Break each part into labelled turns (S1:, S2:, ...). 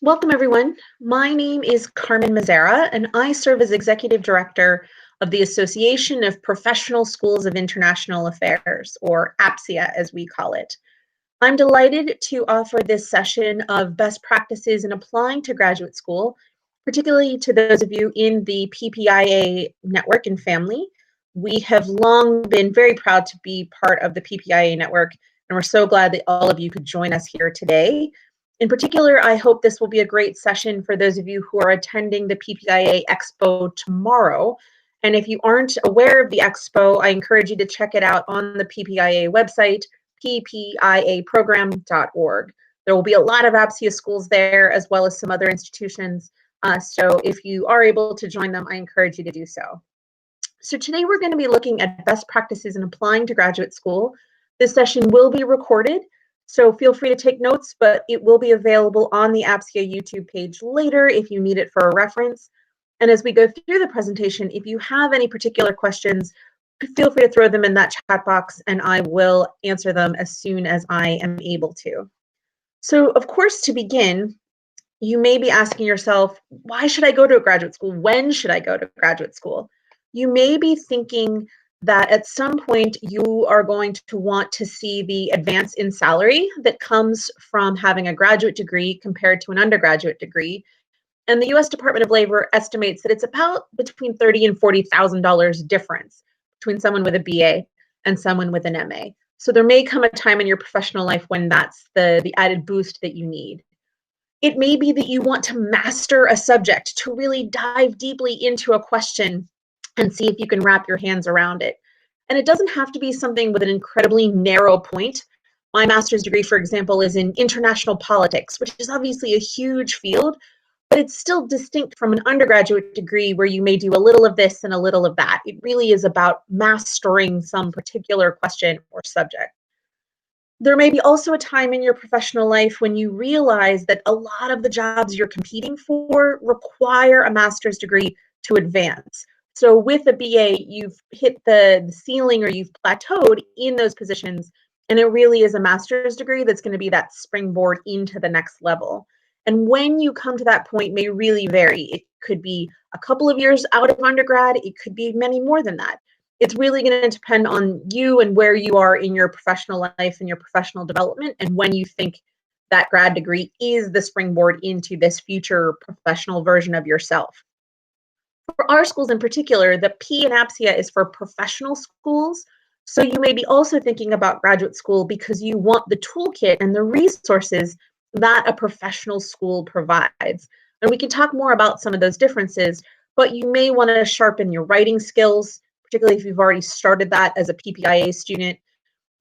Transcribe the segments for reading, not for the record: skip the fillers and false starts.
S1: Welcome, everyone. My name is Carmen Mazzara, and I serve as Executive Director of the Association of Professional Schools of International Affairs, or APSIA as we call it. I'm delighted to offer this session of best practices in applying to graduate school, particularly to those of you in the PPIA network and family. We have long been very proud to be part of the PPIA network, and we're so glad that all of you could join us here today. In particular, I hope this will be a great session for those of you who are attending the PPIA Expo tomorrow. And if you aren't aware of the Expo, I encourage you to check it out on the PPIA website, ppiaprogram.org. There will be a lot of APSIA schools there, as well as some other institutions. So if you are able to join them, I encourage you to do so. So today we're going to be looking at best practices in applying to graduate school. This session will be recorded, so feel free to take notes, but it will be available on the APSIA YouTube page later if you need it for a reference. And as we go through the presentation, if you have any particular questions, feel free to throw them in that chat box and I will answer them as soon as I am able to. So of course, to begin, you may be asking yourself, why should I go to a graduate school? When should I go to graduate school? You may be thinking that at some point you are going to want to see the advance in salary that comes from having a graduate degree compared to an undergraduate degree. And the US Department of Labor estimates that it's about between $30,000 and $40,000 difference between someone with a BA and someone with an MA. So there may come a time in your professional life when that's the added boost that you need. It may be that you want to master a subject, to really dive deeply into a question and see if you can wrap your hands around it. And it doesn't have to be something with an incredibly narrow point. My master's degree, for example, is in international politics, which is obviously a huge field, but it's still distinct from an undergraduate degree where you may do a little of this and a little of that. It really is about mastering some particular question or subject. There may be also a time in your professional life when you realize that a lot of the jobs you're competing for require a master's degree to advance. So with a BA, you've hit the ceiling or you've plateaued in those positions, and it really is a master's degree that's going to be that springboard into the next level. And when you come to that point may really vary. It could be a couple of years out of undergrad. It could be many more than that. It's really going to depend on you and where you are in your professional life and your professional development and when you think that grad degree is the springboard into this future professional version of yourself. For our schools in particular, the P in APSIA is for professional schools. So you may be also thinking about graduate school because you want the toolkit and the resources that a professional school provides. And we can talk more about some of those differences, but you may want to sharpen your writing skills, particularly if you've already started that as a PPIA student.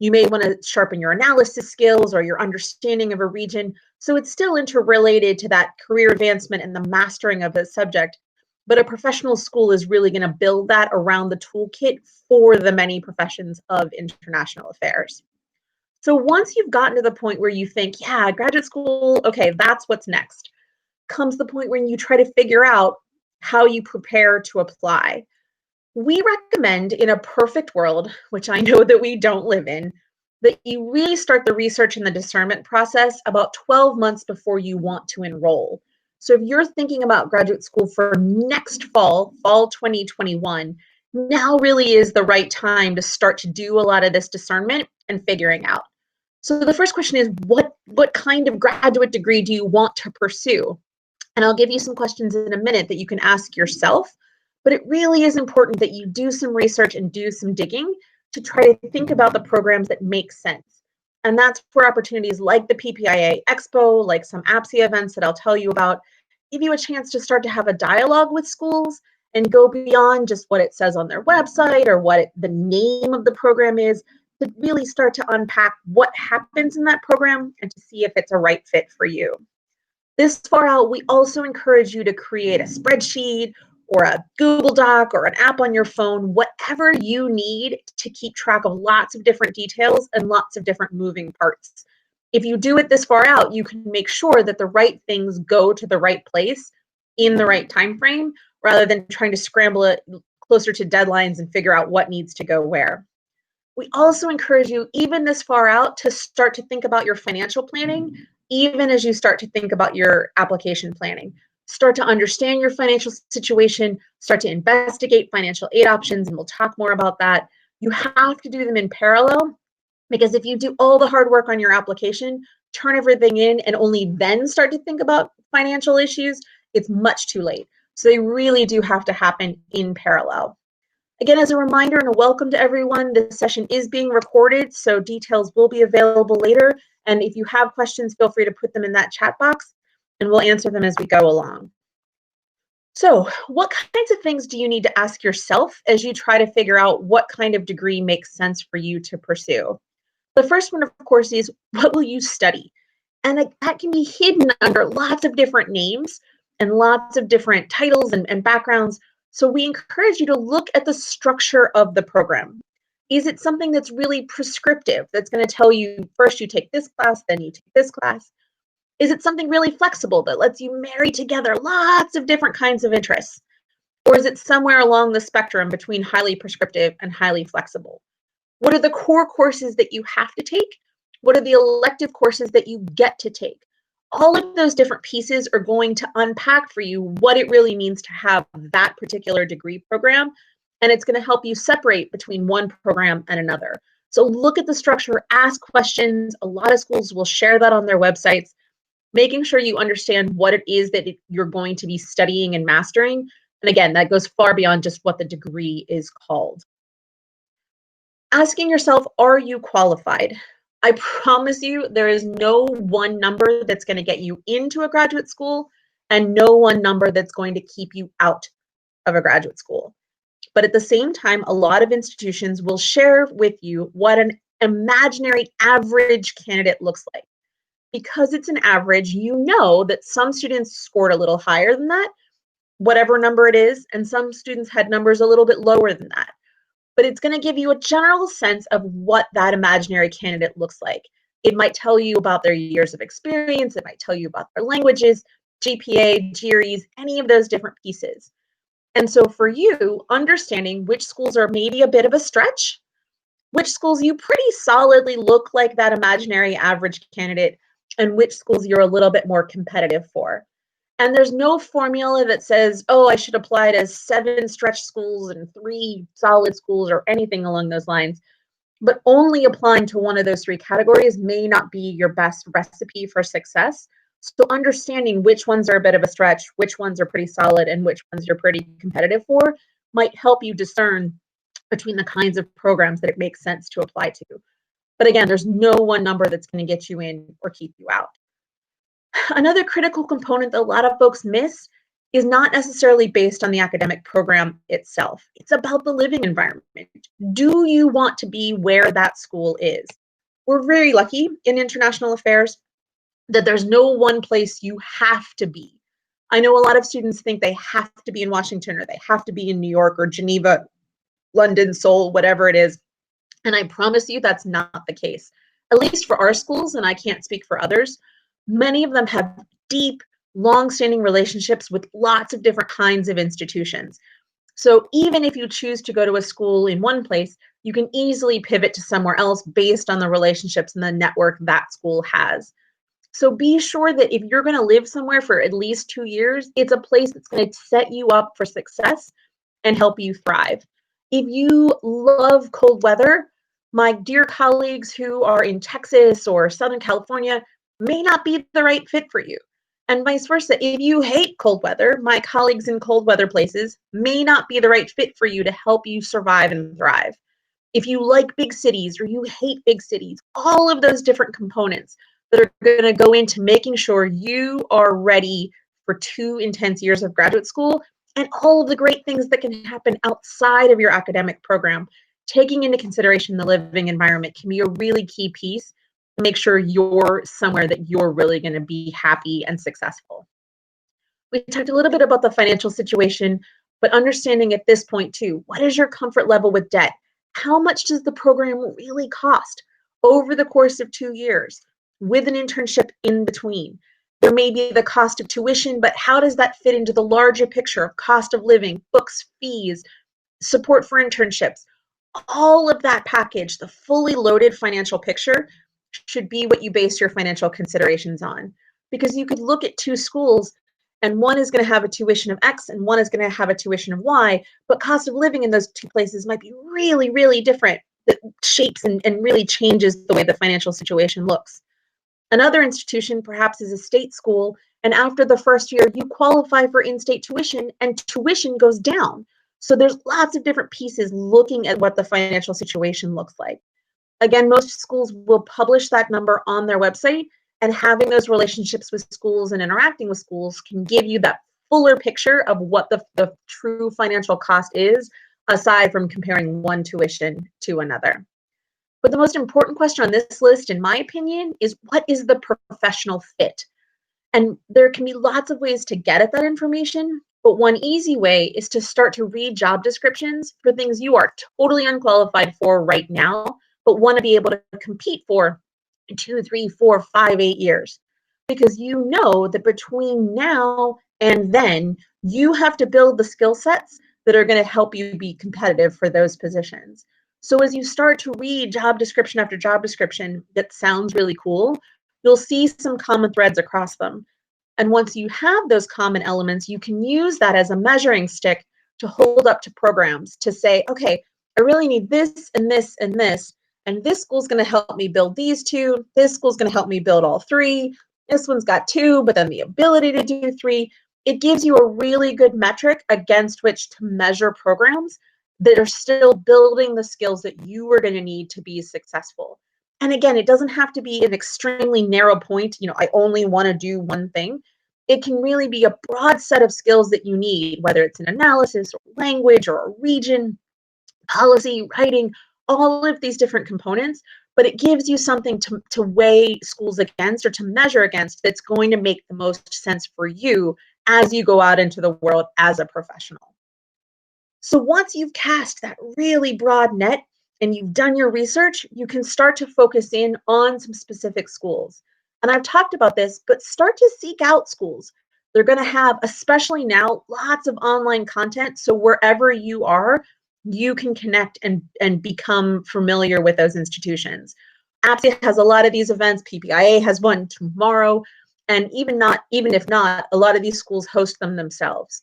S1: You may want to sharpen your analysis skills or your understanding of a region. So it's still interrelated to that career advancement and the mastering of the subject. But a professional school is really going to build that around the toolkit for the many professions of international affairs. So once you've gotten to the point where you think, yeah, graduate school, okay, that's what's next, comes the point when you try to figure out how you prepare to apply. We recommend in a perfect world, which I know that we don't live in, that you really start the research and the discernment process about 12 months before you want to enroll. So if you're thinking about graduate school for next fall 2021, now really is the right time to start to do a lot of this discernment and figuring out. So the first question is, what kind of graduate degree do you want to pursue? And I'll give you some questions in a minute that you can ask yourself, but it really is important that you do some research and do some digging to try to think about the programs that make sense. And that's where opportunities like the PPIA Expo, like some APSIA events that I'll tell you about, give you a chance to start to have a dialogue with schools and go beyond just what it says on their website or what the name of the program is, to really start to unpack what happens in that program and to see if it's a right fit for you. This far out, we also encourage you to create a spreadsheet or a Google Doc or an app on your phone, whatever you need to keep track of lots of different details and lots of different moving parts. If you do it this far out, you can make sure that the right things go to the right place in the right time frame, rather than trying to scramble it closer to deadlines and figure out what needs to go where. We also encourage you, even this far out, to start to think about your financial planning even as you start to think about your application planning. Start to understand your financial situation, start to investigate financial aid options, and we'll talk more about that. You have to do them in parallel, because if you do all the hard work on your application, turn everything in, and only then start to think about financial issues, it's much too late. So they really do have to happen in parallel. Again, as a reminder and a welcome to everyone, this session is being recorded, so details will be available later. And if you have questions, feel free to put them in that chat box, and we'll answer them as we go along. So, what kinds of things do you need to ask yourself as you try to figure out what kind of degree makes sense for you to pursue? The first one, of course, is what will you study? And that can be hidden under lots of different names and lots of different titles and backgrounds. So we encourage you to look at the structure of the program. Is it something that's really prescriptive, that's going to tell you first you take this class, then you take this class? Is it something really flexible that lets you marry together lots of different kinds of interests? Or is it somewhere along the spectrum between highly prescriptive and highly flexible? What are the core courses that you have to take? What are the elective courses that you get to take? All of those different pieces are going to unpack for you what it really means to have that particular degree program, and it's going to help you separate between one program and another. So look at the structure, ask questions. A lot of schools will share that on their websites, making sure you understand what it is that you're going to be studying and mastering. And again, that goes far beyond just what the degree is called. Asking yourself, are you qualified? I promise you, there is no one number that's going to get you into a graduate school and no one number that's going to keep you out of a graduate school. But at the same time, a lot of institutions will share with you what an imaginary average candidate looks like. Because it's an average, you know that some students scored a little higher than that, whatever number it is, and some students had numbers a little bit lower than that. But it's going to give you a general sense of what that imaginary candidate looks like. It might tell you about their years of experience. It might tell you about their languages, GPA, GREs, any of those different pieces. And so for you, understanding which schools are maybe a bit of a stretch, which schools you pretty solidly look like that imaginary average candidate, and which schools you're a little bit more competitive for. And there's no formula that says, oh, I should apply to 7 stretch schools and 3 solid schools or anything along those lines. But only applying to one of those 3 categories may not be your best recipe for success. So understanding which ones are a bit of a stretch, which ones are pretty solid, and which ones you're pretty competitive for might help you discern between the kinds of programs that it makes sense to apply to. But again, there's no one number that's going to get you in or keep you out. Another critical component that a lot of folks miss is not necessarily based on the academic program itself. It's about the living environment. Do you want to be where that school is? We're very lucky in international affairs that there's no one place you have to be. I know a lot of students think they have to be in Washington or they have to be in New York or Geneva, London, Seoul, whatever it is. And I promise you that's not the case. At least for our schools, and I can't speak for others, many of them have deep, long-standing relationships with lots of different kinds of institutions. So even if you choose to go to a school in one place, you can easily pivot to somewhere else based on the relationships and the network that school has. So be sure that if you're going to live somewhere for at least 2 years, it's a place that's going to set you up for success and help you thrive. If you love cold weather, my dear colleagues who are in Texas or Southern California may not be the right fit for you. And vice versa. If you hate cold weather, my colleagues in cold weather places may not be the right fit for you to help you survive and thrive. If you like big cities or you hate big cities, all of those different components that are going to go into making sure you are ready for 2 intense years of graduate school and all of the great things that can happen outside of your academic program, taking into consideration the living environment can be a really key piece to make sure you're somewhere that you're really going to be happy and successful. We talked a little bit about the financial situation, but understanding at this point too, what is your comfort level with debt? How much does the program really cost over the course of 2 years with an internship in between? There may be the cost of tuition, but how does that fit into the larger picture of cost of living, books, fees, support for internships? All of that package, the fully loaded financial picture, should be what you base your financial considerations on. Because you could look at two schools and one is going to have a tuition of X and one is going to have a tuition of Y, but cost of living in those two places might be really, really different, that shapes and really changes the way the financial situation looks. Another institution perhaps is a state school, and after the first year, you qualify for in-state tuition and tuition goes down. So there's lots of different pieces looking at what the financial situation looks like. Again, most schools will publish that number on their website, and having those relationships with schools and interacting with schools can give you that fuller picture of what the true financial cost is, aside from comparing one tuition to another. But the most important question on this list, in my opinion, is what is the professional fit? And there can be lots of ways to get at that information, but one easy way is to start to read job descriptions for things you are totally unqualified for right now, but want to be able to compete for in 2, 3, 4, 5, 8 years. Because you know that between now and then, you have to build the skill sets that are going to help you be competitive for those positions. So as you start to read job description after job description that sounds really cool, you'll see some common threads across them. And once you have those common elements, you can use that as a measuring stick to hold up to programs to say, okay, I really need this and this and this. And this school's going to help me build these two. This school's going to help me build all three. This one's got two, but then the ability to do three. It gives you a really good metric against which to measure programs that are still building the skills that you are going to need to be successful. And again, it doesn't have to be an extremely narrow point, I only want to do one thing. It can really be a broad set of skills that you need, whether it's an analysis or language or a region, policy, writing, all of these different components, but it gives you something to weigh schools against or to measure against that's going to make the most sense for you as you go out into the world as a professional. So once you've cast that really broad net and you've done your research, you can start to focus in on some specific schools. And I've talked about this, but start to seek out schools. They're going to have, especially now, lots of online content. So wherever you are, you can connect and become familiar with those institutions. APSIA has a lot of these events. PPIA has one tomorrow. And even if not, a lot of these schools host them themselves.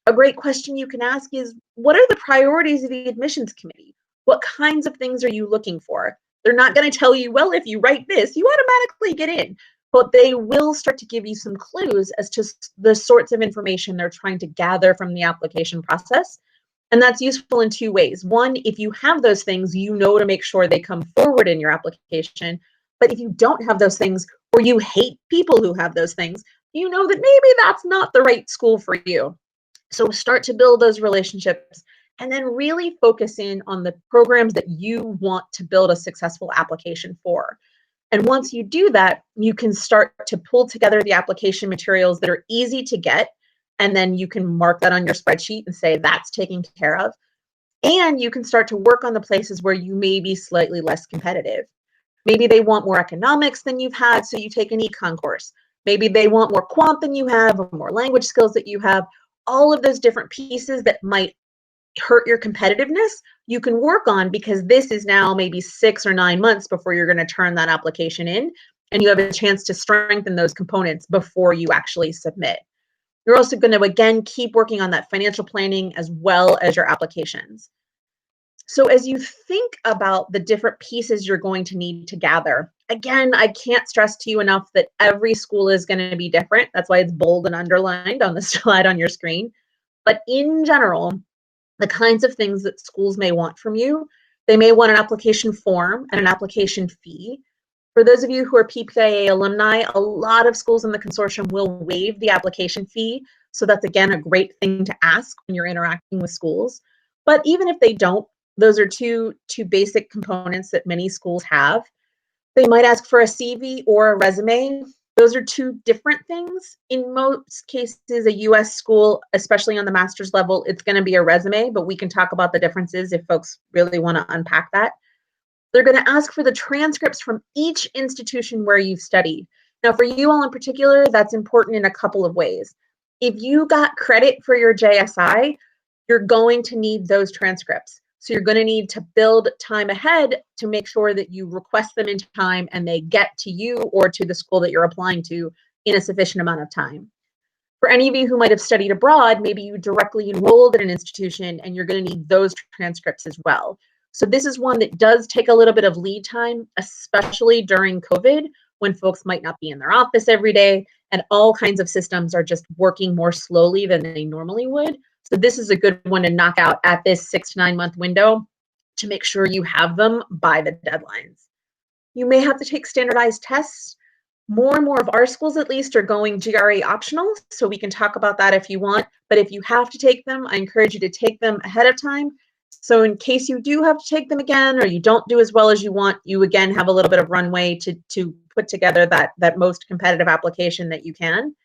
S1: A great question you can ask is, what are the priorities of the admissions committee? What kinds of things are you looking for? They're not going to tell you, well, if you write this, you automatically get in. But they will start to give you some clues as to the sorts of information they're trying to gather from the application process. And that's useful in two ways. One, if you have those things, you know to make sure they come forward in your application. But if you don't have those things, or you hate people who have those things, you know that maybe that's not the right school for you. So start to build those relationships and then really focus in on the programs that you want to build a successful application for. And once you do that, you can start to pull together the application materials that are easy to get. And then you can mark that on your spreadsheet and say that's taken care of. And you can start to work on the places where you may be slightly less competitive. Maybe they want more economics than you've had, so you take an econ course. Maybe they want more quant than you have, or more language skills that you have. All of those different pieces that might hurt your competitiveness, you can work on, because this is now maybe 6 or 9 months before you're going to turn that application in, and you have a chance to strengthen those components before you actually submit. You're also going to, again, keep working on that financial planning as well as your applications. So as you think about the different pieces you're going to need to gather, again, I can't stress to you enough that every school is going to be different. That's why it's bold and underlined on the slide on your screen. But in general, the kinds of things that schools may want from you, they may want an application form and an application fee. For those of you who are PPIA alumni, a lot of schools in the consortium will waive the application fee. So that's, again, a great thing to ask when you're interacting with schools. But even if they don't, those are two basic components that many schools have. They might ask for a CV or a resume. Those are two different things. In most cases, a US school, especially on the master's level, it's going to be a resume, but we can talk about the differences if folks really want to unpack that. They're going to ask for the transcripts from each institution where you've studied. Now, for you all in particular, that's important in a couple of ways. If you got credit for your JSI, you're going to need those transcripts. So you're going to need to build time ahead to make sure that you request them in time and they get to you or to the school that you're applying to in a sufficient amount of time. For any of you who might have studied abroad, maybe you directly enrolled in an institution and you're going to need those transcripts as well. So this is one that does take a little bit of lead time, especially during COVID, when folks might not be in their office every day and all kinds of systems are just working more slowly than they normally would. So this is a good one to knock out at this 6 to 9 month window to make sure you have them by the deadlines. You may have to take standardized tests. More and more of our schools, at least, are going GRE optional, so we can talk about that if you want. But if you have to take them, I encourage you to take them ahead of time. So in case you do have to take them again or you don't do as well as you want, you again have a little bit of runway to put together that most competitive application that you can.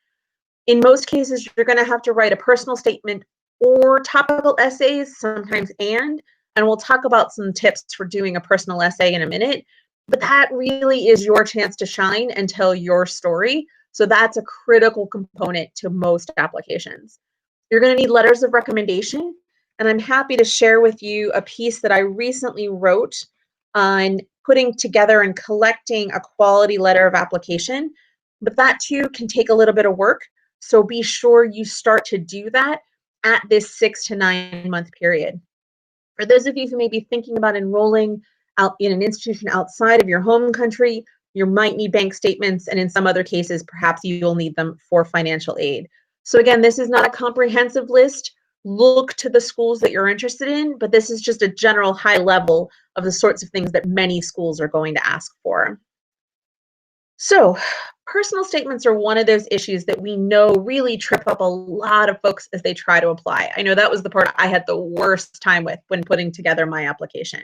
S1: In most cases, you're going to have to write a personal statement or topical essays, sometimes and we'll talk about some tips for doing a personal essay in a minute. But that really is your chance to shine and tell your story. So that's a critical component to most applications. You're going to need letters of recommendation. And I'm happy to share with you a piece that I recently wrote on putting together and collecting a quality letter of application. But that too can take a little bit of work. So be sure you start to do that at this 6 to 9 month period. For those of you who may be thinking about enrolling out in an institution outside of your home country, you might need bank statements, and in some other cases, perhaps you'll need them for financial aid. So again, this is not a comprehensive list. Look to the schools that you're interested in, but this is just a general high level of the sorts of things that many schools are going to ask for. So personal statements are one of those issues that we know really trip up a lot of folks as they try to apply. I know that was the part I had the worst time with when putting together my application.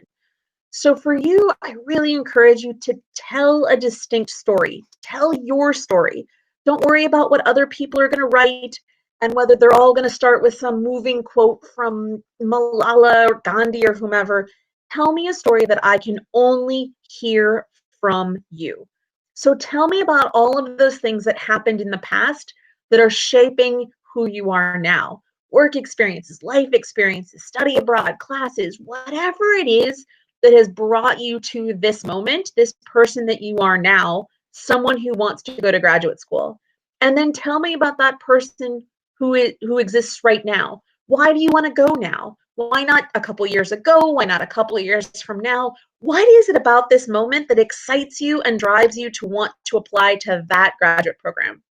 S1: So for you, I really encourage you to tell a distinct story. Tell your story. Don't worry about what other people are going to write and whether they're all going to start with some moving quote from Malala or Gandhi or whomever. Tell me a story that I can only hear from you. So tell me about all of those things that happened in the past that are shaping who you are now. Work experiences, life experiences, study abroad, classes, whatever it is that has brought you to this moment, this person that you are now, someone who wants to go to graduate school. And then tell me about that person who exists right now. Why do you want to go now? Why not a couple years ago? Why not a couple of years from now? What is it about this moment that excites you and drives you to want to apply to that graduate program?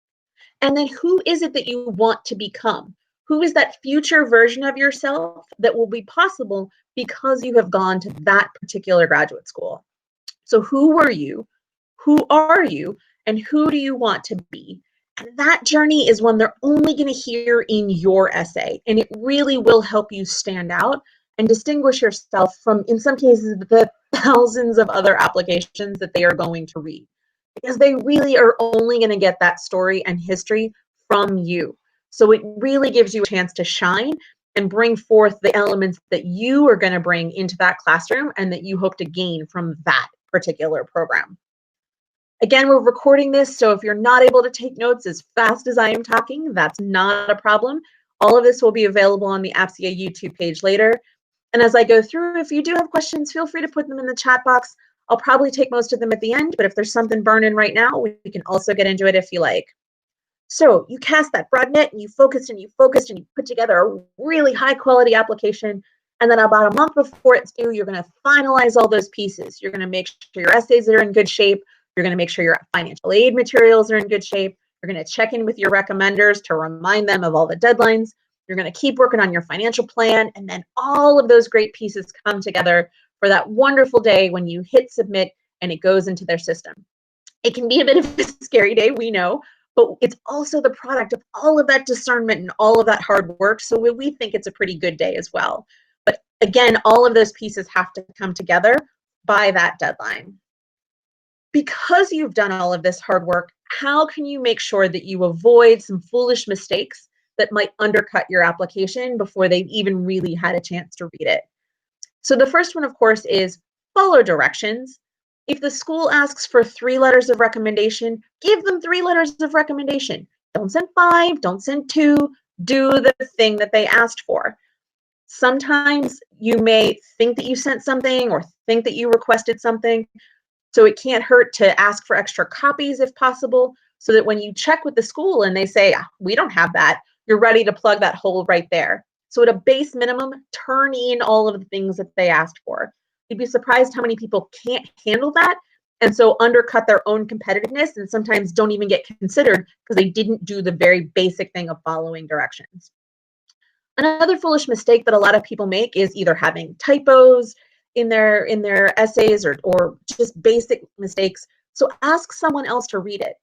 S1: And then who is it that you want to become? Who is that future version of yourself that will be possible because you have gone to that particular graduate school? So who were you? Who are you? And who do you want to be? And that journey is one they're only going to hear in your essay. And it really will help you stand out and distinguish yourself from, in some cases, the thousands of other applications that they are going to read. Because they really are only going to get that story and history from you. So it really gives you a chance to shine and bring forth the elements that you are going to bring into that classroom and that you hope to gain from that particular program. Again, we're recording this, so if you're not able to take notes as fast as I am talking, that's not a problem. All of this will be available on the APSIA YouTube page later. And as I go through, if you do have questions, feel free to put them in the chat box. I'll probably take most of them at the end, but if there's something burning right now, we can also get into it if you like. So you cast that broad net and you focused and you focused and you put together a really high quality application. And then about a month before it's due, you're going to finalize all those pieces. You're going to make sure your essays are in good shape. You're going to make sure your financial aid materials are in good shape. You're going to check in with your recommenders to remind them of all the deadlines. You're going to keep working on your financial plan. And then all of those great pieces come together for that wonderful day when you hit submit and it goes into their system. It can be a bit of a scary day, we know, but it's also the product of all of that discernment and all of that hard work. So we think it's a pretty good day as well. But again, all of those pieces have to come together by that deadline. Because you've done all of this hard work, how can you make sure that you avoid some foolish mistakes that might undercut your application before they've even really had a chance to read it? So the first one, of course, is follow directions. If the school asks for 3 letters of recommendation, give them 3 letters of recommendation. Don't send 5, don't send 2, do the thing that they asked for. Sometimes you may think that you sent something or think that you requested something, so it can't hurt to ask for extra copies if possible, so that when you check with the school and they say, we don't have that, you're ready to plug that hole right there. So at a base minimum, turn in all of the things that they asked for. You'd be surprised how many people can't handle that, and so undercut their own competitiveness and sometimes don't even get considered because they didn't do the very basic thing of following directions. Another foolish mistake that a lot of people make is either having typos in their essays or just basic mistakes. So ask someone else to read it.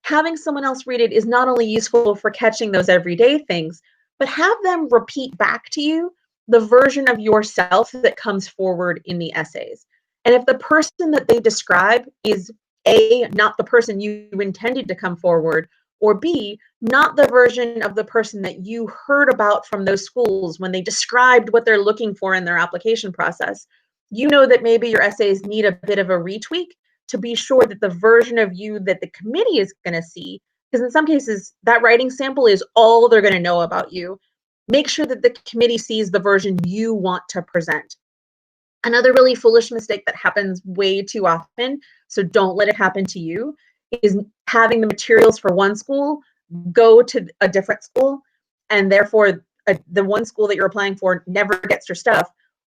S1: Having someone else read it is not only useful for catching those everyday things, but have them repeat back to you the version of yourself that comes forward in the essays. And if the person that they describe is A, not the person you intended to come forward, or B, not the version of the person that you heard about from those schools when they described what they're looking for in their application process, you know that maybe your essays need a bit of a retweak to be sure that the version of you that the committee is going to see, because in some cases that writing sample is all they're going to know about you, make sure that the committee sees the version you want to present. Another really foolish mistake that happens way too often, so don't let it happen to you, is having the materials for one school go to a different school, and therefore the one school that you're applying for never gets your stuff,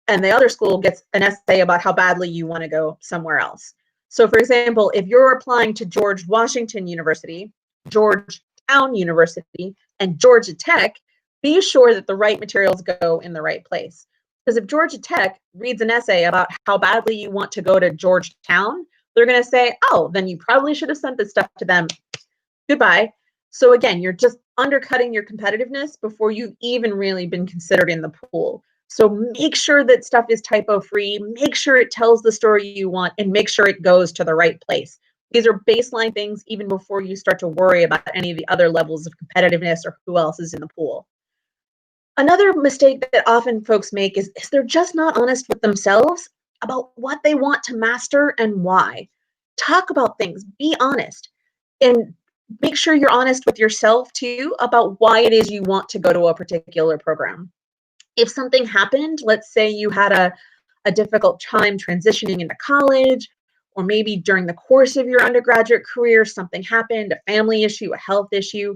S1: and the other school gets an essay about how badly you want to go somewhere else. So for example, if you're applying to George Washington University, Georgetown University, and Georgia Tech, be sure that the right materials go in the right place. Because if Georgia Tech reads an essay about how badly you want to go to Georgetown, they're going to say, oh, then you probably should have sent this stuff to them. Goodbye. So again, you're just undercutting your competitiveness before you've even really been considered in the pool. So make sure that stuff is typo free, make sure it tells the story you want, and make sure it goes to the right place. These are baseline things even before you start to worry about any of the other levels of competitiveness or who else is in the pool. Another mistake that often folks make is they're just not honest with themselves about what they want to master and why. Talk about things, be honest, and make sure you're honest with yourself too about why it is you want to go to a particular program. If something happened, let's say you had a difficult time transitioning into college, or maybe during the course of your undergraduate career, something happened, a family issue, a health issue,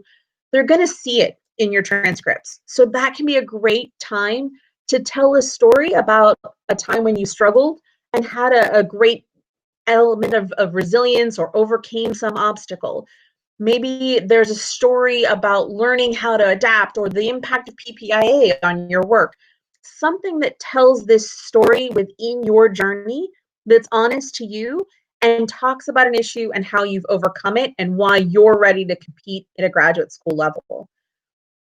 S1: they're going to see it in your transcripts. So that can be a great time to tell a story about a time when you struggled and had a great element of resilience or overcame some obstacle. Maybe there's a story about learning how to adapt or the impact of PPIA on your work. Something that tells this story within your journey that's honest to you and talks about an issue and how you've overcome it and why you're ready to compete at a graduate school level.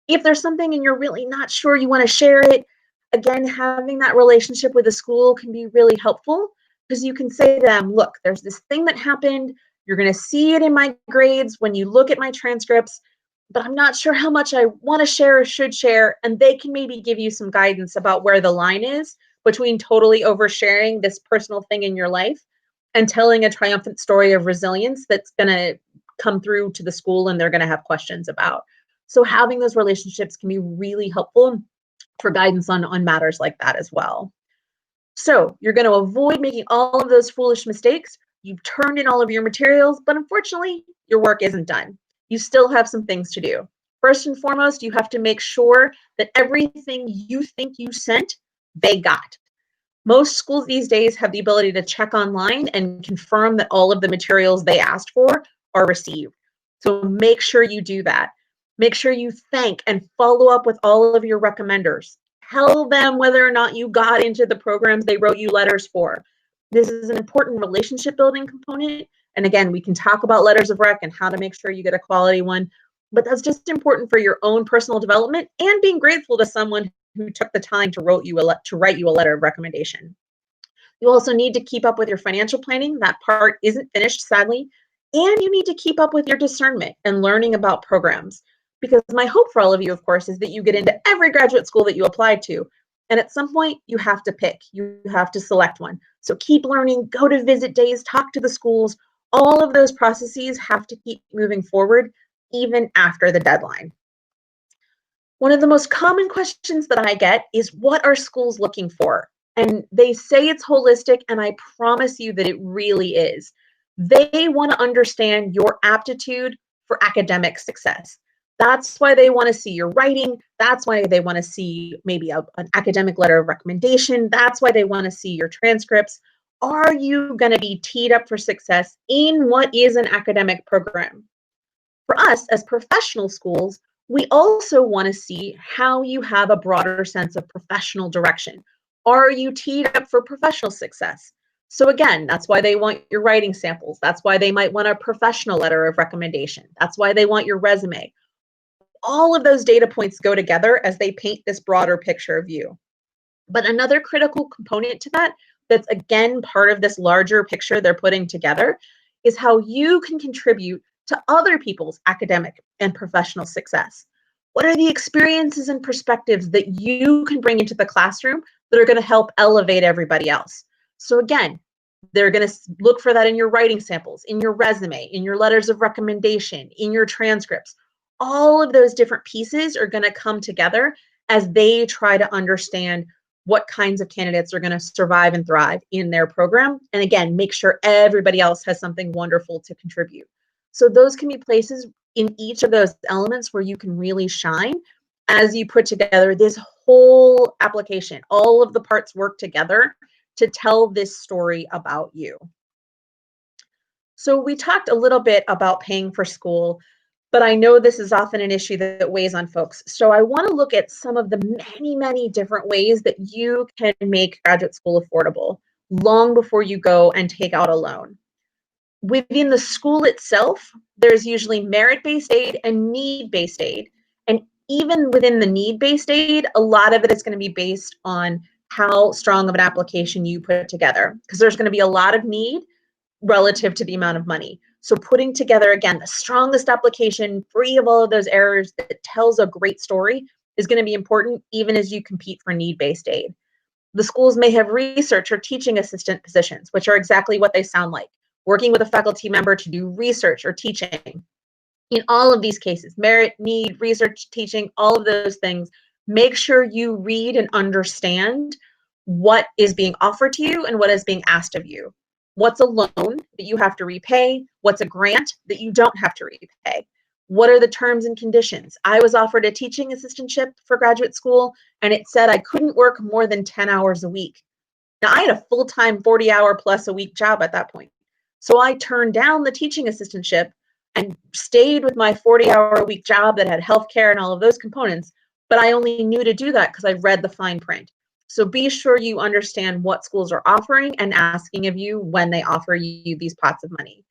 S1: If there's something and you're really not sure you want to share it, again, having that relationship with the school can be really helpful because you can say to them, look, there's this thing that happened. You're going to see it in my grades when you look at my transcripts, but I'm not sure how much I want to share or should share. And they can maybe give you some guidance about where the line is between totally oversharing this personal thing in your life and telling a triumphant story of resilience that's going to come through to the school and they're going to have questions about. So having those relationships can be really helpful for guidance on matters like that as well. So you're going to avoid making all of those foolish mistakes. You've turned in all of your materials, but unfortunately, your work isn't done. You still have some things to do. First and foremost, you have to make sure that everything you think you sent, they got. Most schools these days have the ability to check online and confirm that all of the materials they asked for are received. So make sure you do that. Make sure you thank and follow up with all of your recommenders. Tell them whether or not you got into the programs they wrote you letters for. This is an important relationship building component. And again, we can talk about letters of rec and how to make sure you get a quality one, but that's just important for your own personal development and being grateful to someone who took the time to write you a letter of recommendation. You also need to keep up with your financial planning. That part isn't finished, sadly. And you need to keep up with your discernment and learning about programs. Because my hope for all of you, of course, is that you get into every graduate school that you apply to. And at some point, you have to pick. You have to select one. So keep learning, go to visit days, talk to the schools. All of those processes have to keep moving forward, even after the deadline. One of the most common questions that I get is, what are schools looking for? And they say it's holistic, and I promise you that it really is. They want to understand your aptitude for academic success. That's why they want to see your writing. That's why they want to see maybe an academic letter of recommendation. That's why they want to see your transcripts. Are you going to be teed up for success in what is an academic program? For us as professional schools, we also want to see how you have a broader sense of professional direction. Are you teed up for professional success? So again, that's why they want your writing samples. That's why they might want a professional letter of recommendation. That's why they want your resume. All of those data points go together as they paint this broader picture of you. But another critical component to that, that's again part of this larger picture they're putting together, is how you can contribute to other people's academic and professional success. What are the experiences and perspectives that you can bring into the classroom that are going to help elevate everybody else? So again, they're going to look for that in your writing samples, in your resume, in your letters of recommendation, in your transcripts. All of those different pieces are going to come together as they try to understand what kinds of candidates are going to survive and thrive in their program. And again, make sure everybody else has something wonderful to contribute. So those can be places in each of those elements where you can really shine as you put together this whole application. All of the parts work together to tell this story about you. So we talked a little bit about paying for school, but I know this is often an issue that weighs on folks. So I want to look at some of the many, many different ways that you can make graduate school affordable long before you go and take out a loan. Within the school itself, there's usually merit-based aid and need-based aid. And even within the need-based aid, a lot of it is going to be based on how strong of an application you put together, because there's going to be a lot of need relative to the amount of money. So putting together, again, the strongest application, free of all of those errors, that tells a great story is going to be important even as you compete for need-based aid. The schools may have research or teaching assistant positions, which are exactly what they sound like, working with a faculty member to do research or teaching. In all of these cases, merit, need, research, teaching, all of those things, make sure you read and understand what is being offered to you and what is being asked of you. What's a loan that you have to repay? What's a grant that you don't have to repay? What are the terms and conditions? I was offered a teaching assistantship for graduate school, and it said I couldn't work more than 10 hours a week. Now, I had a full-time 40-hour plus a week job at that point. So I turned down the teaching assistantship and stayed with my 40-hour a week job that had healthcare and all of those components, but I only knew to do that because I read the fine print. So be sure you understand what schools are offering and asking of you when they offer you these pots of money.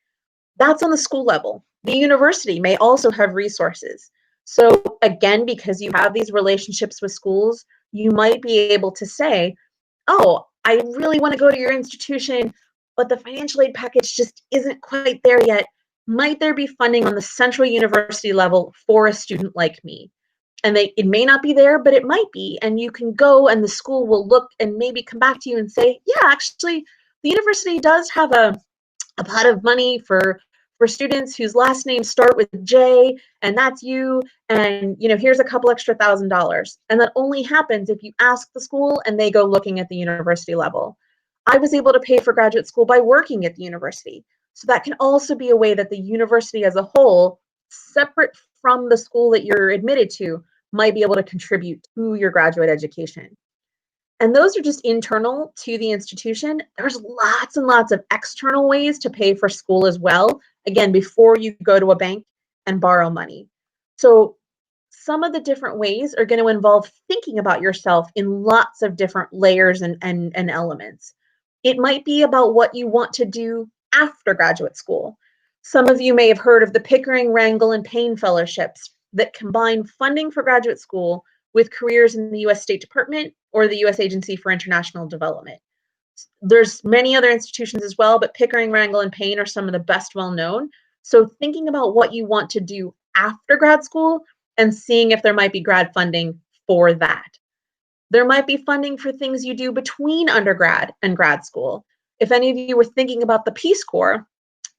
S1: That's on the school level. The university may also have resources. So again, because you have these relationships with schools, you might be able to say, oh, I really want to go to your institution, but the financial aid package just isn't quite there yet. Might there be funding on the central university level for a student like me? And it may not be there, but it might be. And you can go and the school will look and maybe come back to you and say, yeah, actually, the university does have a pot of money for students whose last names start with J, and that's you, and here's a couple extra $1,000. And that only happens if you ask the school and they go looking at the university level. I was able to pay for graduate school by working at the university. So that can also be a way that the university as a whole, separate from the school that you're admitted to, might be able to contribute to your graduate education. And those are just internal to the institution. There's lots and lots of external ways to pay for school as well, again, before you go to a bank and borrow money. So some of the different ways are going to involve thinking about yourself in lots of different layers and elements. It might be about what you want to do after graduate school. Some of you may have heard of the Pickering, Rangel, and Payne fellowships that combine funding for graduate school with careers in the U.S. State Department or the U.S. Agency for International Development. There's many other institutions as well, but Pickering, Rangel, and Payne are some of the best well-known. So thinking about what you want to do after grad school and seeing if there might be grad funding for that. There might be funding for things you do between undergrad and grad school. If any of you were thinking about the Peace Corps,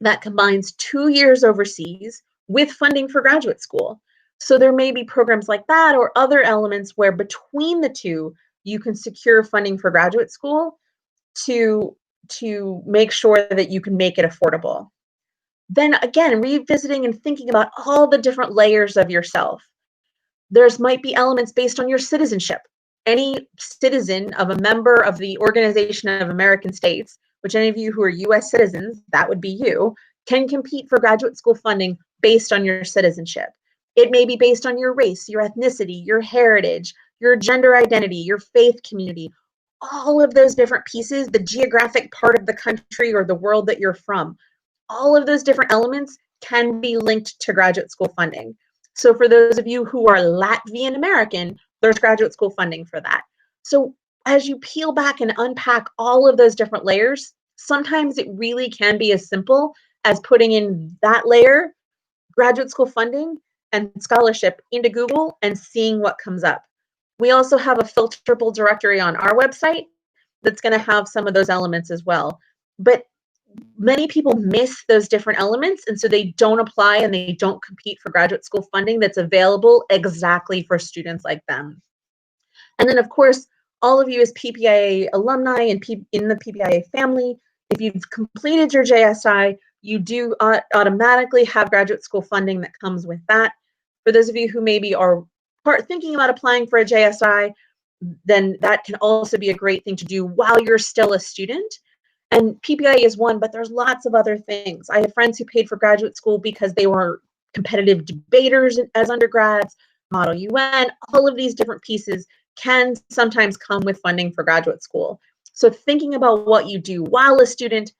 S1: that combines 2 years overseas with funding for graduate school. So there may be programs like that or other elements where between the two, you can secure funding for graduate school to make sure that you can make it affordable. Then again, revisiting and thinking about all the different layers of yourself. There's might be elements based on your citizenship. Any citizen of a member of the Organization of American States, which any of you who are US citizens, that would be you, can compete for graduate school funding based on your citizenship. It may be based on your race, your ethnicity, your heritage, your gender identity, your faith community, all of those different pieces, the geographic part of the country or the world that you're from. All of those different elements can be linked to graduate school funding. So for those of you who are Latvian American, there's graduate school funding for that. So as you peel back and unpack all of those different layers, sometimes it really can be as simple as putting in that layer, graduate school funding and scholarship into Google and seeing what comes up. We also have a filterable directory on our website that's going to have some of those elements as well. But many people miss those different elements, and so they don't apply and they don't compete for graduate school funding that's available exactly for students like them. And then, of course, all of you as PPIA alumni and in the PPIA family, if you've completed your JSI, you do automatically have graduate school funding that comes with that. For those of you who maybe are thinking about applying for a JSI, then that can also be a great thing to do while you're still a student. And PPIA is one, but there's lots of other things. I have friends who paid for graduate school because they were competitive debaters as undergrads, Model UN, all of these different pieces can sometimes come with funding for graduate school. So thinking about what you do while a student,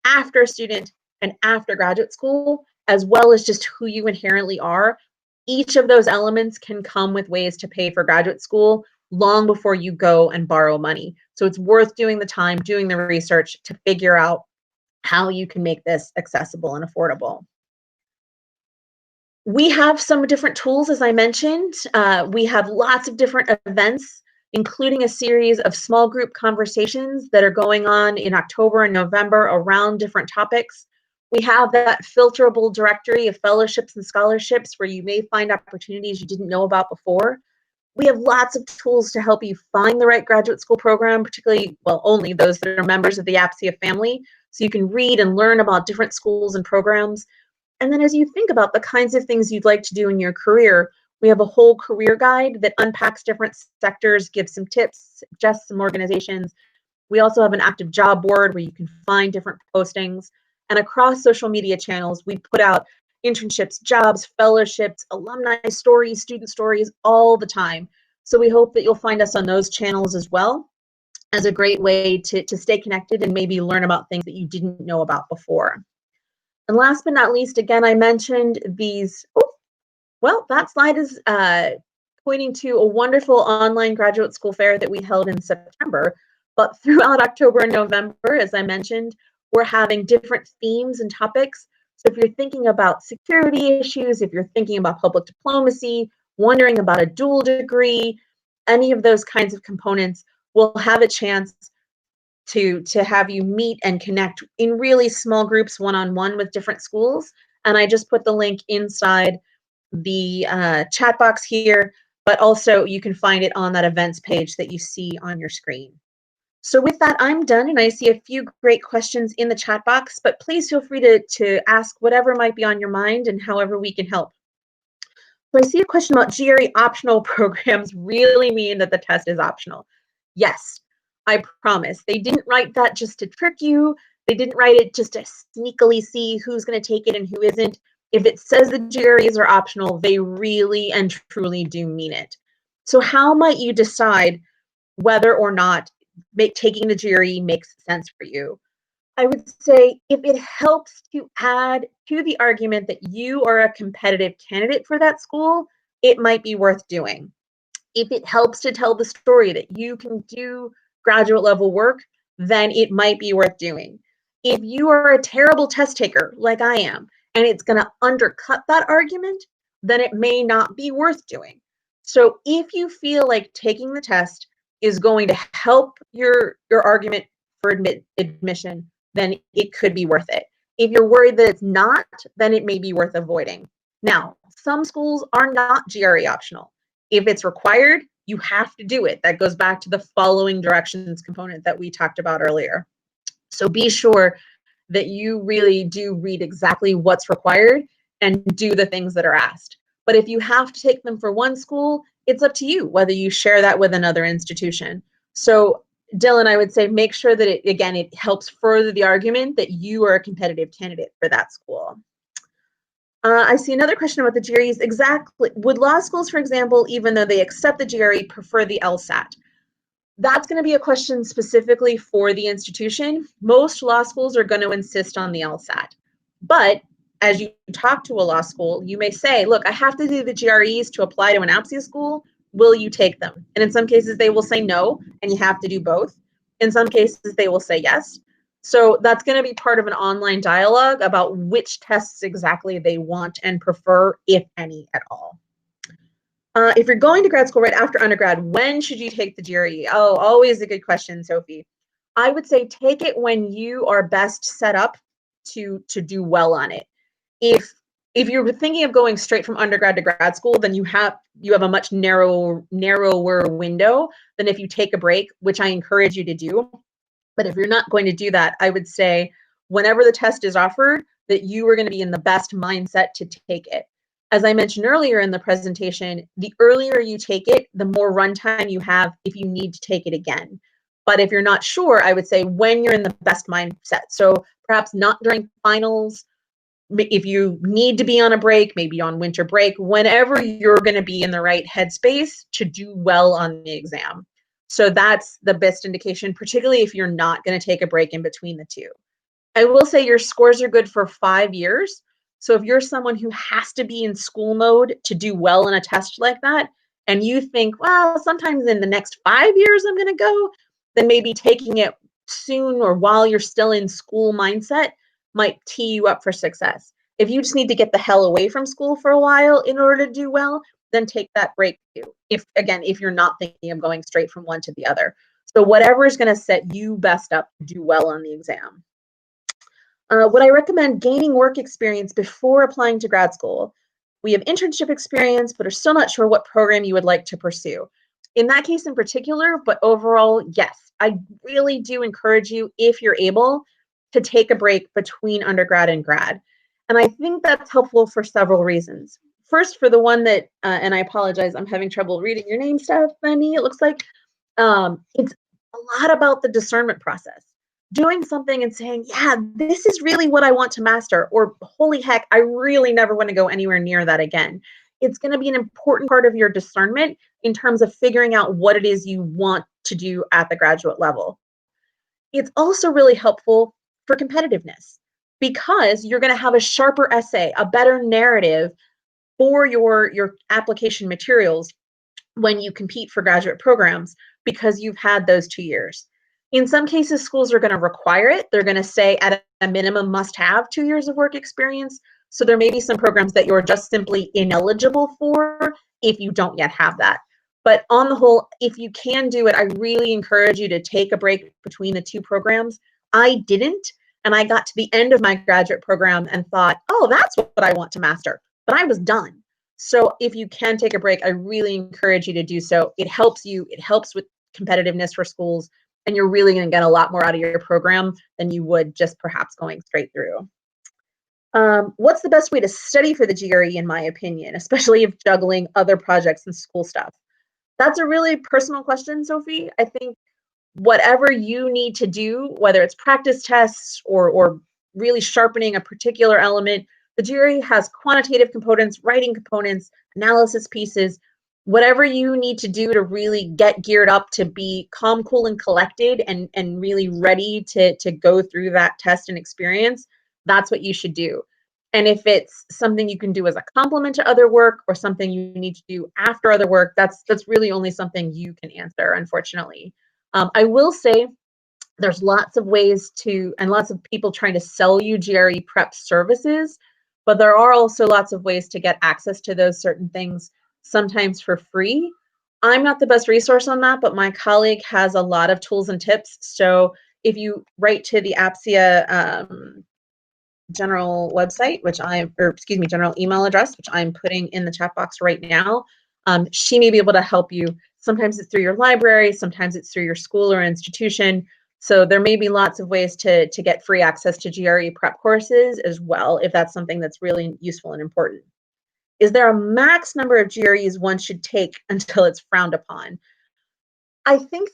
S1: and after graduate school, as well as just who you inherently are, each of those elements can come with ways to pay for graduate school long before you go and borrow money. So it's worth doing the time, doing the research to figure out how you can make this accessible and affordable. We have some different tools, as I mentioned. We have lots of different events, including a series of small group conversations that are going on in October and November around different topics. We have that filterable directory of fellowships and scholarships where you may find opportunities you didn't know about before. We have lots of tools to help you find the right graduate school program, particularly, well, only those that are members of the APSIA family. So you can read and learn about different schools and programs. And then as you think about the kinds of things you'd like to do in your career, we have a whole career guide that unpacks different sectors, gives some tips, suggests some organizations. We also have an active job board where you can find different postings. And across social media channels, we put out internships, jobs, fellowships, alumni stories, student stories all the time. So we hope that you'll find us on those channels as well as a great way to stay connected and maybe learn about things that you didn't know about before. And last but not least, again, I mentioned these, well, that slide is pointing to a wonderful online graduate school fair that we held in September. But throughout October and November, as I mentioned, we're having different themes and topics. So if you're thinking about security issues, if you're thinking about public diplomacy, wondering about a dual degree, any of those kinds of components, we'll have a chance to have you meet and connect in really small groups one-on-one with different schools. And I just put the link inside the chat box here, but also you can find it on that events page that you see on your screen. So with that, I'm done, and I see a few great questions in the chat box, but please feel free to ask whatever might be on your mind and however we can help. So I see a question about GRE optional programs really mean that the test is optional. Yes, I promise. They didn't write that just to trick you. They didn't write it just to sneakily see who's going to take it and who isn't. If it says the GREs are optional, they really and truly do mean it. So how might you decide whether or not taking the GRE makes sense for you? I would say if it helps to add to the argument that you are a competitive candidate for that school, it might be worth doing. If it helps to tell the story that you can do graduate level work, then it might be worth doing. If you are a terrible test taker like I am, and it's going to undercut that argument, then it may not be worth doing. So if you feel like taking the test is going to help your argument for admission, then it could be worth it. If you're worried that it's not, then it may be worth avoiding. Now, some schools are not GRE optional. If it's required, you have to do it. That goes back to the following directions component that we talked about earlier. So be sure that you really do read exactly what's required and do the things that are asked. But if you have to take them for one school, it's up to you whether you share that with another institution. So Dylan, I would say make sure that it helps further the argument that you are a competitive candidate for that school. I see another question about the GREs. Exactly. Would law schools, for example, even though they accept the GRE, prefer the LSAT? That's going to be a question specifically for the institution. Most law schools are going to insist on the LSAT. But as you talk to a law school, you may say, look, I have to do the GREs to apply to an APSIA school. Will you take them? And in some cases, they will say no, and you have to do both. In some cases, they will say yes. So that's going to be part of an online dialogue about which tests exactly they want and prefer, if any at all. If you're going to grad school right after undergrad, when should you take the GRE? Oh, always a good question, Sophie. I would say take it when you are best set up to do well on it. If you're thinking of going straight from undergrad to grad school, then you have a much narrower window than if you take a break, which I encourage you to do. But if you're not going to do that, I would say whenever the test is offered, that you are going to be in the best mindset to take it. As I mentioned earlier in the presentation, the earlier you take it, the more runtime you have if you need to take it again. But if you're not sure, I would say when you're in the best mindset. So perhaps not during finals. If you need to be on a break, maybe on winter break, whenever you're going to be in the right headspace to do well on the exam. So that's the best indication, particularly if you're not going to take a break in between the two. I will say your scores are good for 5 years. So if you're someone who has to be in school mode to do well in a test like that, and you think, well, sometimes in the next 5 years I'm going to go, then maybe taking it soon or while you're still in school mindset might tee you up for success. If you just need to get the hell away from school for a while in order to do well, then take that break too. If you're not thinking of going straight from one to the other. So whatever is going to set you best up to do well on the exam. Would I recommend gaining work experience before applying to grad school? We have internship experience, but are still not sure what program you would like to pursue. In that case in particular, but overall, yes, I really do encourage you, if you're able, to take a break between undergrad and grad. And I think that's helpful for several reasons. First, for the one that, and I apologize, I'm having trouble reading your name, Stephanie, it looks like. It's a lot about the discernment process. Doing something and saying, yeah, this is really what I want to master, or holy heck, I really never want to go anywhere near that again. It's going to be an important part of your discernment in terms of figuring out what it is you want to do at the graduate level. It's also really helpful for competitiveness because you're going to have a sharper essay, a better narrative for your application materials when you compete for graduate programs because you've had those 2 years. In some cases, schools are going to require it. They're going to say at a minimum must have 2 years of work experience. So there may be some programs that you're just simply ineligible for if you don't yet have that. But on the whole, if you can do it, I really encourage you to take a break between the two programs. I didn't, and I got to the end of my graduate program and thought, oh, that's what I want to master. But I was done. So if you can take a break, I really encourage you to do so. It helps you. It helps with competitiveness for schools, and you're really going to get a lot more out of your program than you would just perhaps going straight through. What's the best way to study for the GRE, in my opinion, especially if juggling other projects and school stuff? That's a really personal question, Sophie. I think whatever you need to do, whether it's practice tests or really sharpening a particular element, the GRE has quantitative components, writing components, analysis pieces. Whatever you need to do to really get geared up to be calm, cool, and collected and really ready to go through that test and experience, that's what you should do. And if it's something you can do as a complement to other work or something you need to do after other work, that's really only something you can answer, unfortunately. I will say there's lots of ways to, and lots of people trying to sell you GRE prep services, but there are also lots of ways to get access to those certain things, sometimes for free. I'm not the best resource on that, but my colleague has a lot of tools and tips. So if you write to the APSIA general website, general email address, which I'm putting in the chat box right now. She may be able to help you. Sometimes it's through your library, sometimes it's through your school or institution. So there may be lots of ways to get free access to GRE prep courses as well, if that's something that's really useful and important. Is there a max number of GREs one should take until it's frowned upon? I think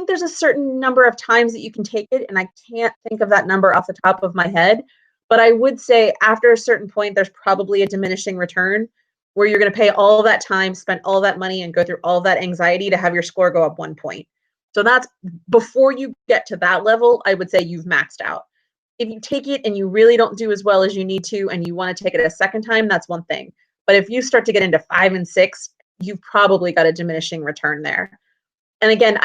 S1: there's a certain number of times that you can take it, and I can't think of that number off the top of my head. But I would say after a certain point, there's probably a diminishing return where you're going to pay all that time, spend all that money, and go through all that anxiety to have your score go up 1 point. So that's before you get to that level, I would say you've maxed out. If you take it and you really don't do as well as you need to, and you want to take it a second time, that's one thing. But if you start to get into 5 and 6, you've probably got a diminishing return there. And again,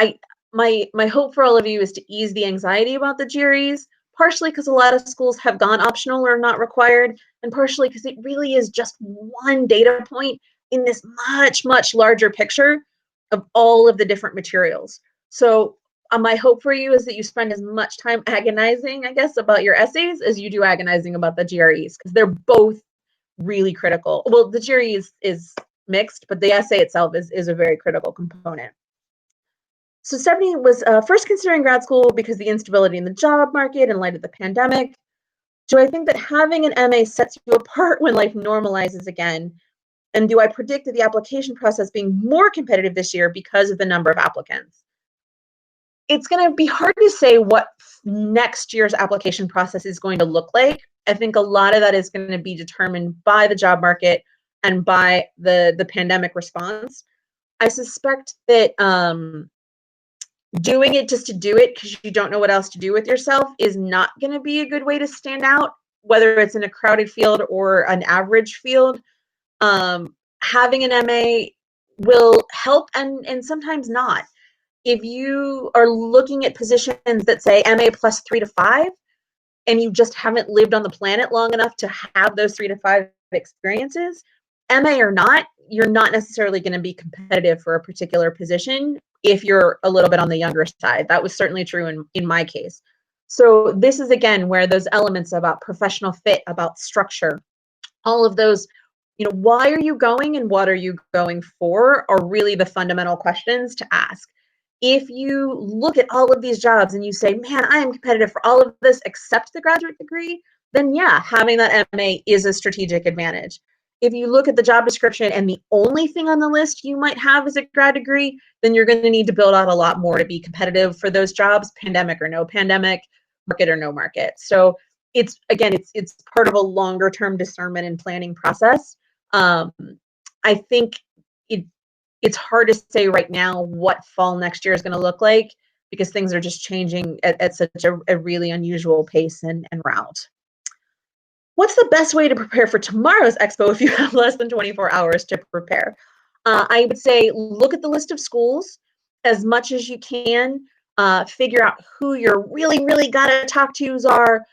S1: my hope for all of you is to ease the anxiety about the GREs, partially because a lot of schools have gone optional or not required, and partially because it really is just one data point in this much, much larger picture of all of the different materials. So my hope for you is that you spend as much time agonizing, I guess, about your essays as you do agonizing about the GREs, because they're both really critical. Well, the GRE is mixed, but the essay itself is a very critical component. So Stephanie was first considering grad school because the instability in the job market in light of the pandemic. Do I think that having an MA sets you apart when life normalizes again? And do I predict that the application process being more competitive this year because of the number of applicants? It's going to be hard to say what next year's application process is going to look like. I think a lot of that is going to be determined by the job market and by the pandemic response. I suspect that doing it just to do it because you don't know what else to do with yourself is not going to be a good way to stand out, whether it's in a crowded field or an average field. Having an MA will help and sometimes not. If you are looking at positions that say MA plus 3 to 5, and you just haven't lived on the planet long enough to have those 3 to 5 experiences, MA or not, you're not necessarily going to be competitive for a particular position if you're a little bit on the younger side. That was certainly true in my case. So this is, again, where those elements about professional fit, about structure, all of those, why are you going and what are you going for are really the fundamental questions to ask. If you look at all of these jobs and you say, man, I am competitive for all of this except the graduate degree, then yeah, having that MA is a strategic advantage. If you look at the job description and the only thing on the list you might have is a grad degree, then you're going to need to build out a lot more to be competitive for those jobs, pandemic or no pandemic, market or no market. So it's part of a longer term discernment and planning process. I think it's hard to say right now what fall next year is going to look like because things are just changing at such a really unusual pace and route. What's the best way to prepare for tomorrow's expo if you have less than 24 hours to prepare? I would say look at the list of schools as much as you can. Figure out who your really, really gotta talk tos are.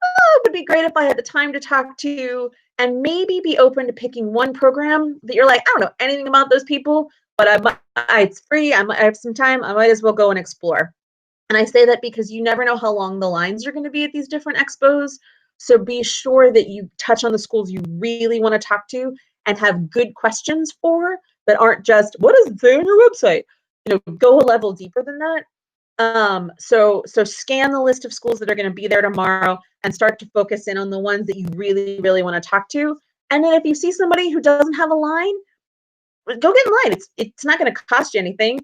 S1: Oh, it would be great if I had the time to talk to, and maybe be open to picking one program that you're like, I don't know anything about those people, but it's free, I have some time, I might as well go and explore. And I say that because you never know how long the lines are going to be at these different expos. So be sure that you touch on the schools you really want to talk to and have good questions for that aren't just, what does it say on your website? Go a level deeper than that. So scan the list of schools that are going to be there tomorrow and start to focus in on the ones that you really, really want to talk to. And then if you see somebody who doesn't have a line, go get in line. It's not going to cost you anything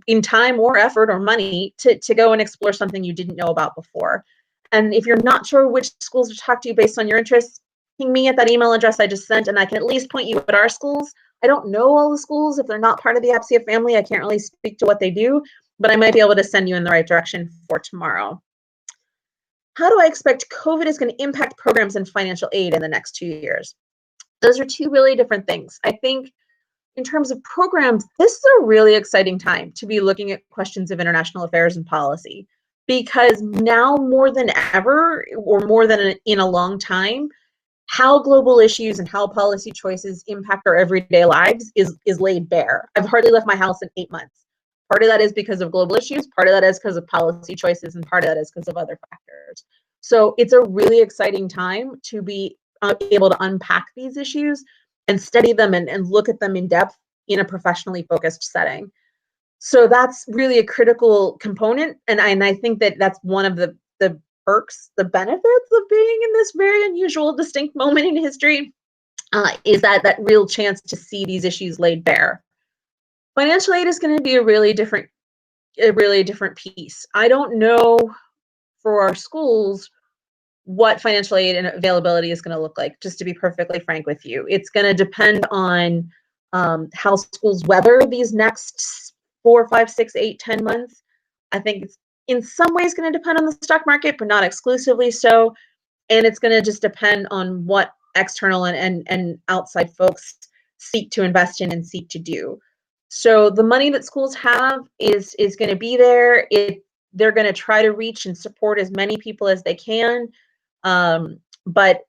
S1: in time or effort or money to go and explore something you didn't know about before. And if you're not sure which schools to talk to based on your interests, ping me at that email address I just sent, and I can at least point you at our schools. I don't know all the schools. If they're not part of the APSIA family, I can't really speak to what they do, but I might be able to send you in the right direction for tomorrow. How do I expect COVID is going to impact programs and financial aid in the next 2 years? Those are two really different things. I think in terms of programs, this is a really exciting time to be looking at questions of international affairs and policy, because now more than ever, or more than in a long time, how global issues and how policy choices impact our everyday lives is laid bare. I've hardly left my house in 8 months. Part of that is because of global issues, part of that is because of policy choices, and part of that is because of other factors. So it's a really exciting time to be able to unpack these issues and study them and look at them in depth in a professionally focused setting. So that's really a critical component. And I think that that's one of the perks, the benefits of being in this very unusual, distinct moment in history, is that real chance to see these issues laid bare. Financial aid is going to be a really different piece. I don't know for our schools what financial aid and availability is going to look like, just to be perfectly frank with you. It's going to depend on how schools weather these next 4, 5, 6, 8, 10 months. I think it's in some ways going to depend on the stock market, but not exclusively so. And it's going to just depend on what external and outside folks seek to invest in and seek to do. So the money that schools have is going to be there. They're going to try to reach and support as many people as they can. But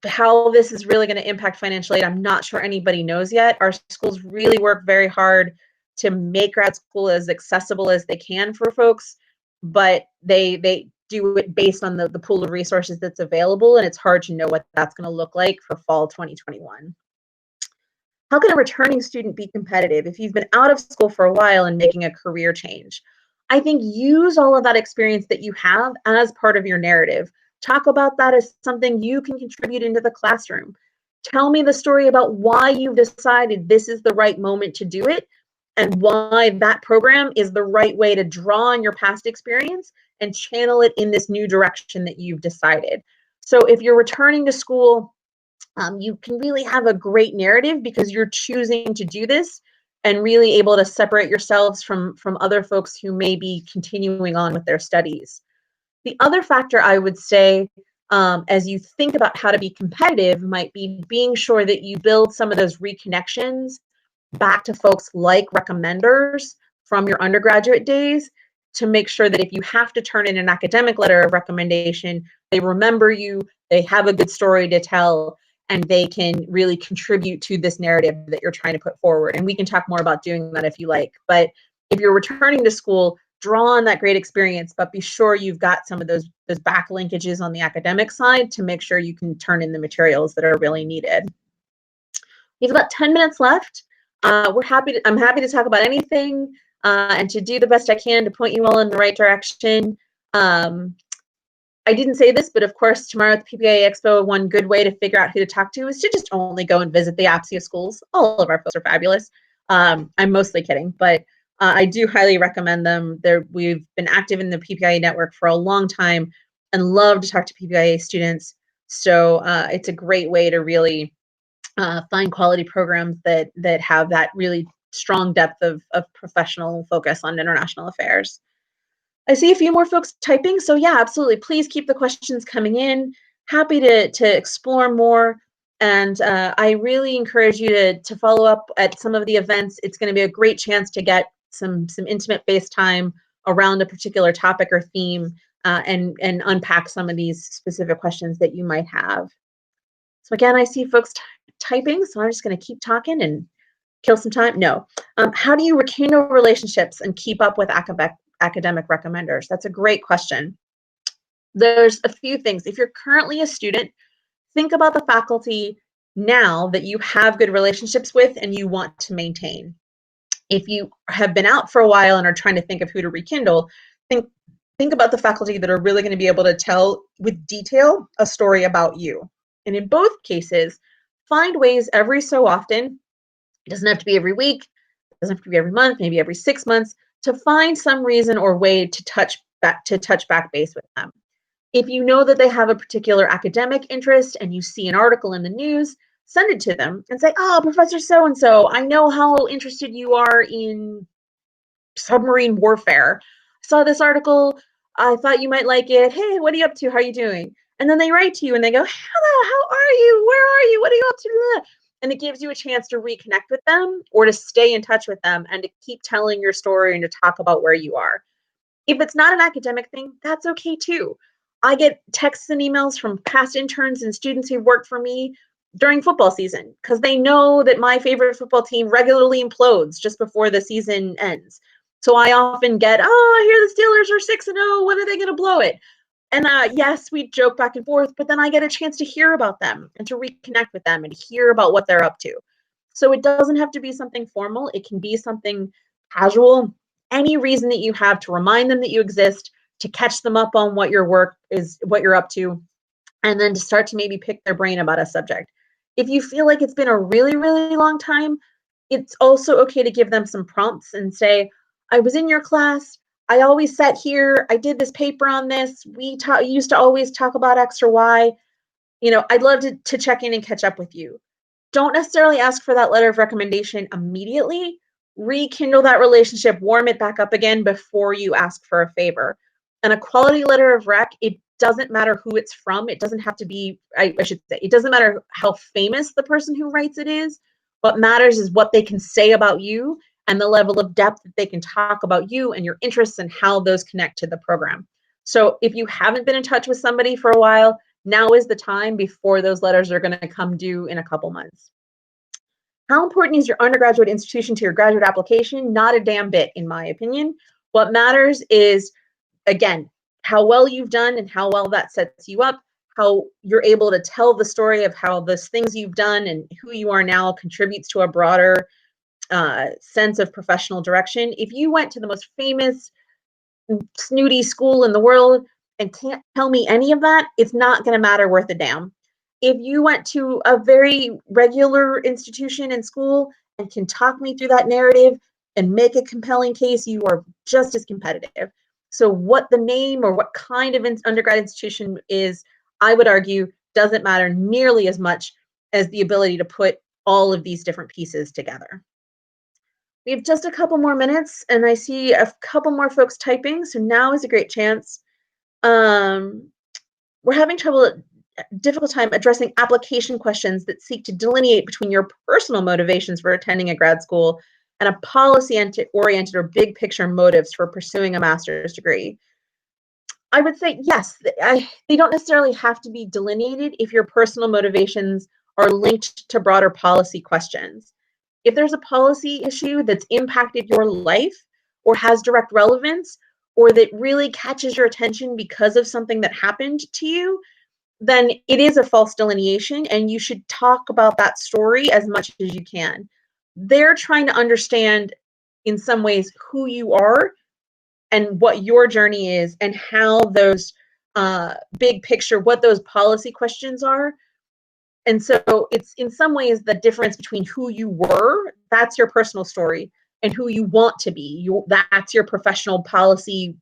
S1: how this is really going to impact financial aid, I'm not sure anybody knows yet. Our schools really work very hard to make grad school as accessible as they can for folks, but they do it based on the pool of resources that's available, and it's hard to know what that's going to look like for fall 2021. How can a returning student be competitive if you've been out of school for a while and making a career change? I think use all of that experience that you have as part of your narrative. Talk about that as something you can contribute into the classroom. Tell me the story about why you've decided this is the right moment to do it and why that program is the right way to draw on your past experience and channel it in this new direction that you've decided. So if you're returning to school, you can really have a great narrative because you're choosing to do this and really able to separate yourselves from other folks who may be continuing on with their studies. The other factor I would say, as you think about how to be competitive, might be being sure that you build some of those reconnections back to folks like recommenders from your undergraduate days to make sure that if you have to turn in an academic letter of recommendation, they remember you, they have a good story to tell, and they can really contribute to this narrative that you're trying to put forward. And we can talk more about doing that if you like. But if you're returning to school, draw on that great experience, but be sure you've got some of those back linkages on the academic side to make sure you can turn in the materials that are really needed. We have about 10 minutes left. I'm happy to talk about anything and to do the best I can to point you all in the right direction. I didn't say this, but of course, tomorrow at the PPIA Expo, one good way to figure out who to talk to is to just only go and visit the APSIA schools. All of our folks are fabulous. I'm mostly kidding, but I do highly recommend them. We've been active in the PPIA network for a long time and love to talk to PPIA students. So it's a great way to really find quality programs that have that really strong depth of professional focus on international affairs. I see a few more folks typing, so yeah, absolutely. Please keep the questions coming in. Happy to explore more, and I really encourage you to follow up at some of the events. It's going to be a great chance to get some intimate face time around a particular topic or theme, and unpack some of these specific questions that you might have. So again, I see folks typing, so I'm just going to keep talking and kill some time. No. How do you rekindle relationships and keep up with academic recommenders? That's a great question. There's a few things. If you're currently a student, think about the faculty now that you have good relationships with and you want to maintain. If you have been out for a while and are trying to think of who to rekindle, think about the faculty that are really going to be able to tell with detail a story about you. And in both cases, find ways every so often, it doesn't have to be every week, it doesn't have to be every month, maybe every 6 months, to find some reason or way to touch back base with them. If you know that they have a particular academic interest and you see an article in the news, send it to them and say, "Oh, Professor so-and-so, I know how interested you are in submarine warfare. I saw this article. I thought you might like it. Hey, what are you up to? How are you doing?" And then they write to you and they go, "Hello, how are you? Where are you? What are you up to?" And it gives you a chance to reconnect with them or to stay in touch with them and to keep telling your story and to talk about where you are. If it's not an academic thing, that's okay too. I get texts and emails from past interns and students who work for me during football season because they know that my favorite football team regularly implodes just before the season ends. So I often get, "Oh, I hear the Steelers are 6-0. When are they going to blow it?" And yes, we joke back and forth, but then I get a chance to hear about them and to reconnect with them and hear about what they're up to. So it doesn't have to be something formal. It can be something casual. Any reason that you have to remind them that you exist, to catch them up on what your work is, what you're up to, and then to start to maybe pick their brain about a subject. If you feel like it's been a really, really long time, it's also okay to give them some prompts and say, I was in your class. I always sat here. I did this paper on this. We used to always talk about X or Y. I'd love to check in and catch up with you. Don't necessarily ask for that letter of recommendation immediately. Rekindle that relationship, warm it back up again before you ask for a favor. And a quality letter of rec, it doesn't matter who it's from. It doesn't have to be, I should say, it doesn't matter how famous the person who writes it is. What matters is what they can say about you and the level of depth that they can talk about you and your interests and how those connect to the program. So if you haven't been in touch with somebody for a while, now is the time before those letters are going to come due in a couple months. How important is your undergraduate institution to your graduate application? Not a damn bit, in my opinion. What matters is, again, how well you've done and how well that sets you up, how you're able to tell the story of how those things you've done and who you are now contributes to a broader sense of professional direction. If you went to the most famous, snooty school in the world and can't tell me any of that, it's not going to matter worth a damn. If you went to a very regular institution in school and can talk me through that narrative and make a compelling case, you are just as competitive. So what the name or what kind of undergrad institution is, I would argue, doesn't matter nearly as much as the ability to put all of these different pieces together. We have just a couple more minutes, and I see a couple more folks typing, so now is a great chance. We're having difficult time addressing application questions that seek to delineate between your personal motivations for attending a grad school and a policy-oriented or big picture motives for pursuing a master's degree. I would say yes, they don't necessarily have to be delineated if your personal motivations are linked to broader policy questions. If there's a policy issue that's impacted your life or has direct relevance or that really catches your attention because of something that happened to you, then it is a false delineation and you should talk about that story as much as you can. They're trying to understand in some ways who you are and what your journey is and how those big picture, what those policy questions are. And so it's in some ways the difference between who you were, that's your personal story, and who you want to be. That's your professional policy,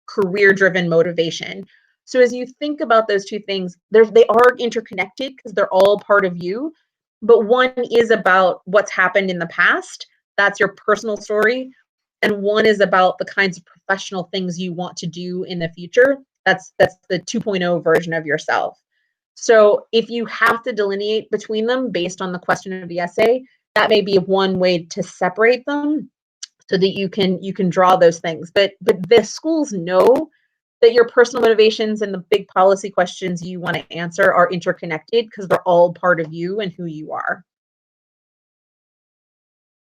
S1: career-driven motivation. So as you think about those two things, they are interconnected because they're all part of you. But one is about what's happened in the past. That's your personal story. And one is about the kinds of professional things you want to do in the future. That's the 2.0 version of yourself. So if you have to delineate between them based on the question of the essay, that may be one way to separate them so that you can draw those things. But the schools know that your personal motivations and the big policy questions you want to answer are interconnected because they're all part of you and who you are.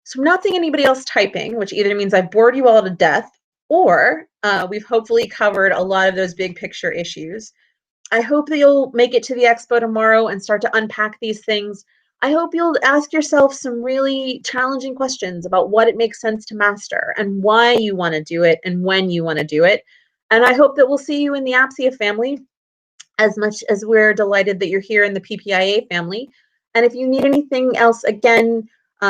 S1: So I'm not seeing anybody else typing, which either means I've bored you all to death or we've hopefully covered a lot of those big picture issues. I hope that you'll make it to the expo tomorrow and start to unpack these things. I hope you'll ask yourself some really challenging questions about what it makes sense to master and why you want to do it and when you want to do it. And I hope that we'll see you in the APSIA family as much as we're delighted that you're here in the PPIA family. And if you need anything else, again,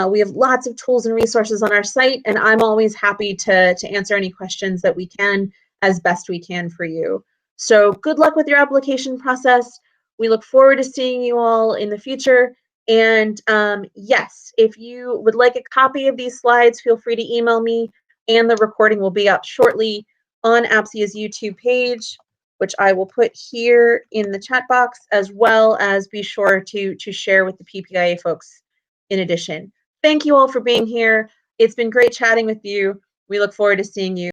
S1: we have lots of tools and resources on our site, and I'm always happy to answer any questions that we can as best we can for you. So good luck with your application process. We look forward to seeing you all in the future. And yes, if you would like a copy of these slides, feel free to email me, and the recording will be out shortly on APSIA's YouTube page, which I will put here in the chat box, as well as be sure to share with the PPIA folks in addition. Thank you all for being here. It's been great chatting with you. We look forward to seeing you